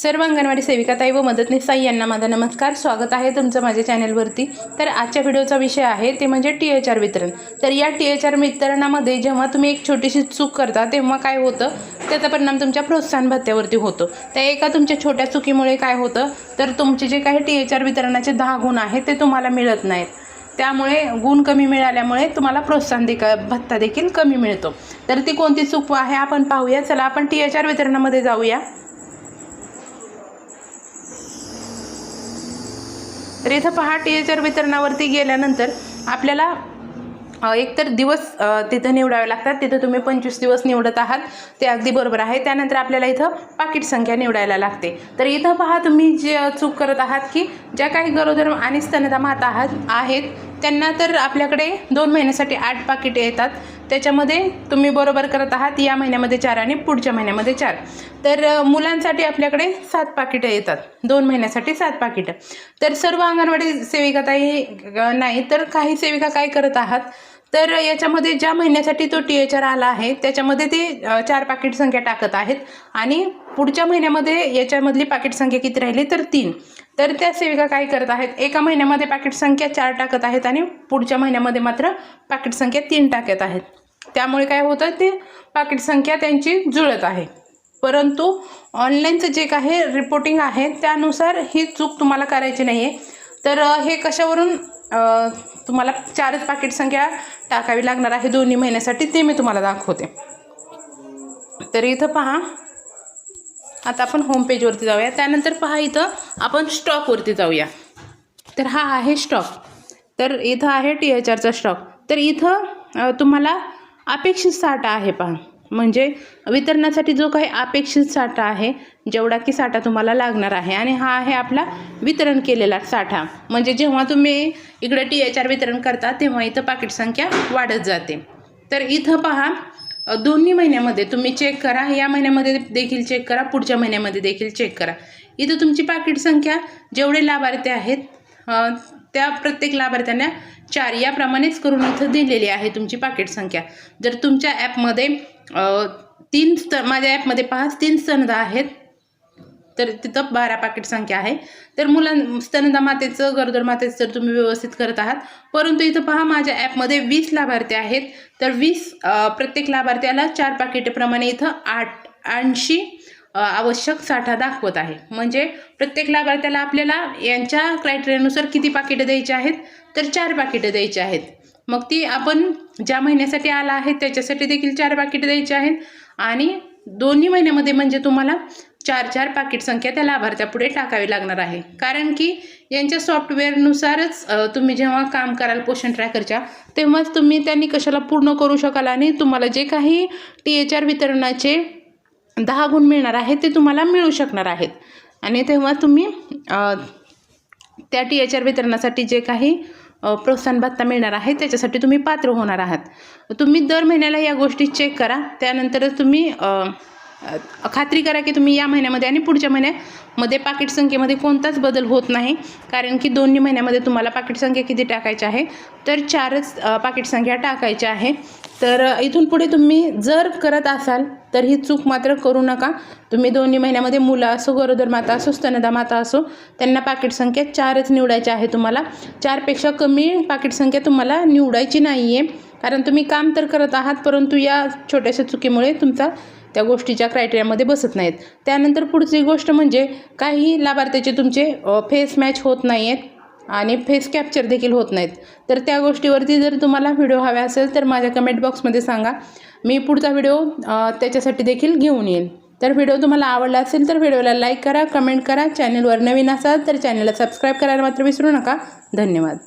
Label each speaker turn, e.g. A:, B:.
A: सर्व अंगणवाडी सेविकाताई व मदतनीस ताई यांना माझा नमस्कार, स्वागत आहे तुमचं माझ्या चॅनलवरती। तर आजच्या व्हिडिओचा विषय आहे ते म्हणजे THR वितरण। तर या THR वितरणामध्ये जेव्हा तुम्ही एक छोटीशी चूक करता तेव्हा काय होतं, त्याचा परिणाम तुमच्या प्रोत्साहन भत्त्यावरती होतो। त्या एका तुमच्या छोट्या चुकीमुळे काय होतं, तर तुमचे जे काही THR वितरणाचे 10 गुण आहेत ते तुम्हाला मिळत नाहीत। त्यामुळे गुण कमी मिळाल्यामुळे तुम्हाला प्रोत्साहन भत्ता देखील कमी मिळतो। तर ती कोणती चूक आहे आपण पाहूया। चला आपण THR वितरणामध्ये जाऊया। तर इथं पहा, THR वितरणावरती गेल्यानंतर आपल्याला एकतर दिवस तिथं निवडावे लागतात। तिथं तुम्ही 25 दिवस निवडत आहात, ते अगदी बरोबर आहे। त्यानंतर आपल्याला इथं पाकिट संख्या निवडायला लागते। तर इथं पहा, तुम्ही जे चूक करत आहात की ज्या काही गरोदर आणि स्तनदा माता आहेत त्यांना तर आपल्याकडे 2 महिन्यासाठी 8 पाकिटे येतात। त्याच्यामध्ये तुम्ही बरोबर करत आहात, या महिन्यामध्ये 4 आणि पुढच्या महिन्यामध्ये 4। तर मुलांसाठी आपल्याकडे 7 पाकिटे येतात, 2 महिन्यासाठी 7 पाकिटं। तर सर्व अंगणवाडी सेविकाताई नाही तर काही सेविका काय करत आहात, तर याच्यामध्ये ज्या महिन्यासाठी तो THR आला आहे त्याच्यामध्ये ते 4 पाकिट संख्या टाकत आहेत आणि पुढच्या महिन्यामध्ये याच्यामधली पाकिट संख्या किती राहिली तर 3। तर त्या सेविका काय करत आहेत, एका महिन्यामध्ये पाकिट संख्या 4 टाकत आहेत आणि पुढच्या महिन्यामध्ये मात्र पाकिट संख्या 3 टाकत आहेत। त्यामुळे काय होतं, ते पाकिट संख्या त्यांची जुळत आहे। परंतु ऑनलाईनचं जे काही रिपोर्टिंग आहे त्यानुसार ही चूक तुम्हाला करायची नाही आहे। तर हे कशावरून तुम्हाला 4च पाकिट संख्या टाकावी लागणार आहे दोन्ही महिन्यासाठी, ते मी तुम्हाला दाखवते। तर इथं पहा, आता आपण होम पेजवरती जाऊया। त्यानंतर पहा, इथं आपण स्टॉकवरती जाऊया। तर हा आहे स्टॉक। तर इथं आहे THRचा स्टॉक। तर इथं तुम्हाला अपेक्षित साठा आहे पहा, म्हणजे वितरणासाठी जो काही अपेक्षित साठा आहे, जेवढा की साठा तुम्हाला लागणार आहे, आणि हा आहे आपला वितरण केलेला साठा। म्हणजे जेव्हा तुम्ही इकडे THR वितरण करता तेव्हा इथं पाकिट संख्या वाढत जाते। तर इथं पहा, दोन्ही महिन्यामध्ये तुम्ही चेक करा, या महिन्यामध्ये देखील चेक करा, पुढच्या महिन्यामध्ये देखील चेक करा। इथं तुमची पाकिट संख्या जेवढे लाभार्थी आहेत त्या प्रत्येक लाभार्थ्यांना 4 याप्रमाणेच करून इथं दिलेली आहे तुमची पाकिट संख्या। जर तुमच्या ॲपमध्ये 3 माझ्या ॲपमध्ये पहा 3 स्तनदा आहेत, तर तिथं 12 पाकिट संख्या आहे। तर स्तनदा मातेचं, गरोदर मातेचं जर तुम्ही व्यवस्थित करत आहात, परंतु इथं पहा माझ्या ॲपमध्ये 20 लाभार्थी आहेत। तर 20 प्रत्येक लाभार्थ्याला 4 पाकिटेप्रमाणे इथं 80 आवश्यक साठा दाखवत आहे। म्हणजे प्रत्येक लाभार्थ्याला आपल्याला यांच्या क्रायटेरियानुसार किती पाकिटं द्यायची आहेत, तर 4 पाकिटं द्यायची आहेत। मग ती आपण ज्या महिन्यासाठी आला आहे त्याच्यासाठी देखील 4 पाकिटं द्यायची आहेत, आणि दोन्ही महिन्यामध्ये म्हणजे तुम्हाला 4 पाकिट संख्या त्या लाभार्थ्यापुढे टाकावी लागणार आहे। कारण की यांच्या सॉफ्टवेअरनुसारच तुम्ही जेव्हा काम कराल पोषण ट्रॅकरच्या, तेव्हाच तुम्ही त्यांनी कशाला पूर्ण करू शकाल, आणि तुम्हाला जे काही THR वितरणाचे 10 गुण मिळणार आहेत ते तुम्हाला मिळू शकणार आहेत। आणि तेव्हा तुम्ही त्या THR वितरणासाठी जे काही प्रोत्साहन भत्ता मिळणार आहे त्याच्यासाठी तुम्ही पात्र होणार आहात। तुम्ही दर महिन्याला या गोष्टी चेक करा, त्यानंतरच तुम्ही खात्री करा की तुम्ही या महिन्यामध्ये आणि पुढच्या महिन्यामध्ये पाकिट संख्येमध्ये कोणताच बदल होत नाही। कारण की दोन्ही महिन्यामध्ये तुम्हाला पाकिट संख्या किती टाकायची आहे, तर 4च पाकिट संख्या टाकायची आहे। तर इथून पुढे तुम्ही जर करत असाल तर ही चूक मात्र करू नका। तुम्ही दोन्ही महिन्यामध्ये मुलं असो, गरोदर माता असो, स्तनदा माता असो, त्यांना पाकिट संख्या 4च निवडायची आहे। तुम्हाला 4पेक्षा कमी पाकिट संख्या तुम्हाला निवडायची नाही आहे, कारण तुम्ही काम तर करत आहात, परंतु या छोट्याशा चुकीमुळे तुमचा त्या गोष्टीच्या क्रायटेरियामध्ये बसत नाहीत। त्यानंतर पुढची गोष्ट म्हणजे काही लाभार्थ्याचे तुमचे फेस मॅच होत नाही आहेत आणि फेस कॅप्चर देखील होत नाहीत। तर त्या गोष्टीवरती जर तुम्हाला व्हिडिओ हवे असेल तर माझ्या कमेंट बॉक्समध्ये सांगा, मी पुढचा व्हिडिओ त्याच्यासाठी देखील घेऊन येईल। तर व्हिडिओ तुम्हाला आवडला असेल तर व्हिडिओला लाईक करा, कमेंट करा, चॅनलवर नवीन असाल तर चॅनलला सबस्क्राईब करायला मात्र विसरू नका। धन्यवाद।